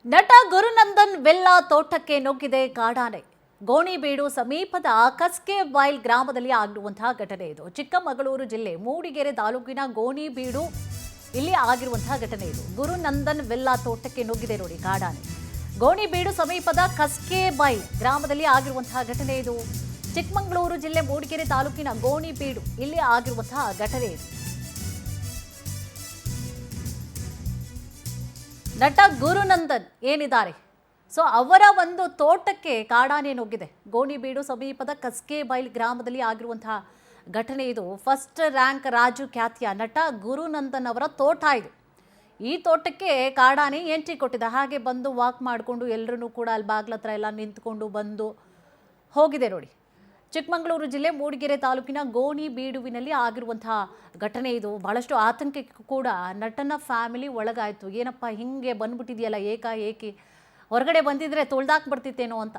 ನಟ ಗುರುನಂದನ್ ವಿಲ್ಲಾ ತೋಟಕ್ಕೆ ನುಗ್ಗಿದೆ ಕಾಡಾನೆ. ಗೋಣಿಬೀಡು ಸಮೀಪದ ಕಸ್ಕೆಬೈಲ್ ಗ್ರಾಮದಲ್ಲಿ ಆಗಿರುವಂತಹ ಘಟನೆ ಇದು. ಚಿಕ್ಕಮಗಳೂರು ಜಿಲ್ಲೆ ಮೂಡಿಗೆರೆ ತಾಲೂಕಿನ ಗೋಣಿಬೀಡು ಇಲ್ಲಿ ಆಗಿರುವಂತಹ ಘಟನೆ ಇದು. ಗುರುನಂದನ್ ವಿಲ್ಲಾ ತೋಟಕ್ಕೆ ನುಗ್ಗಿದೆ ನೋಡಿ ಕಾಡಾನೆ. ಗೋಣಿಬೀಡು ಸಮೀಪದ ಕಸ್ಕೆಬೈಲ್ ಗ್ರಾಮದಲ್ಲಿ ಆಗಿರುವಂತಹ ಘಟನೆ ಇದು. ಚಿಕ್ಕಮಗಳೂರು ಜಿಲ್ಲೆ ಮೂಡಿಗೆರೆ ತಾಲೂಕಿನ ಗೋಣಿಬೀಡು ಇಲ್ಲಿ ಆಗಿರುವಂತಹ ಘಟನೆ ಇದು. ನಟ ಗುರುನಂದನ್ ಏನಿದ್ದಾರೆ, ಸೊ ಅವರ ಒಂದು ತೋಟಕ್ಕೆ ಕಾಡಾನೆ ನುಗ್ಗಿದೆ. ಗೋಣಿಬೀಡು ಸಮೀಪದ ಕಸ್ಕೆಬೈಲ್ ಗ್ರಾಮದಲ್ಲಿ ಆಗಿರುವಂತಹ ಘಟನೆ ಇದು. ಫಸ್ಟ್ ರ್ಯಾಂಕ್ ರಾಜು ಖ್ಯಾತಿಯ ನಟ ಗುರುನಂದನ್ ಅವರ ತೋಟ ಇದು. ಈ ತೋಟಕ್ಕೆ ಕಾಡಾನೆ ಎಂಟ್ರಿ ಕೊಟ್ಟಿದೆ. ಹಾಗೆ ಬಂದು ವಾಕ್ ಮಾಡಿಕೊಂಡು ಎಲ್ಲರೂ ಕೂಡ ಅಲ್ಲಿ ಬಾಗ್ಲ ಹತ್ರ ಎಲ್ಲ ನಿಂತ್ಕೊಂಡು ಬಂದು ಹೋಗಿದೆ ನೋಡಿ. ಚಿಕ್ಕಮಗಳೂರು ಜಿಲ್ಲೆ ಮೂಡಿಗೆರೆ ತಾಲೂಕಿನ ಗೋಣಿಬೀಡುವಿನಲ್ಲಿ ಆಗಿರುವಂತಹ ಘಟನೆ ಇದು. ಬಹಳಷ್ಟು ಆತಂಕಕ್ಕೆ ಕೂಡ ನಟನ ಫ್ಯಾಮಿಲಿ ಒಳಗಾಯಿತು. ಏನಪ್ಪ ಹಿಂಗೆ ಬಂದ್ಬಿಟ್ಟಿದೆಯಲ್ಲ ಏಕಾಏಕಿ, ಹೊರಗಡೆ ಬಂದಿದ್ರೆ ತುಳ್ದಾಕ್ಬಿಡ್ತಿತ್ತೇನೋ ಅಂತ.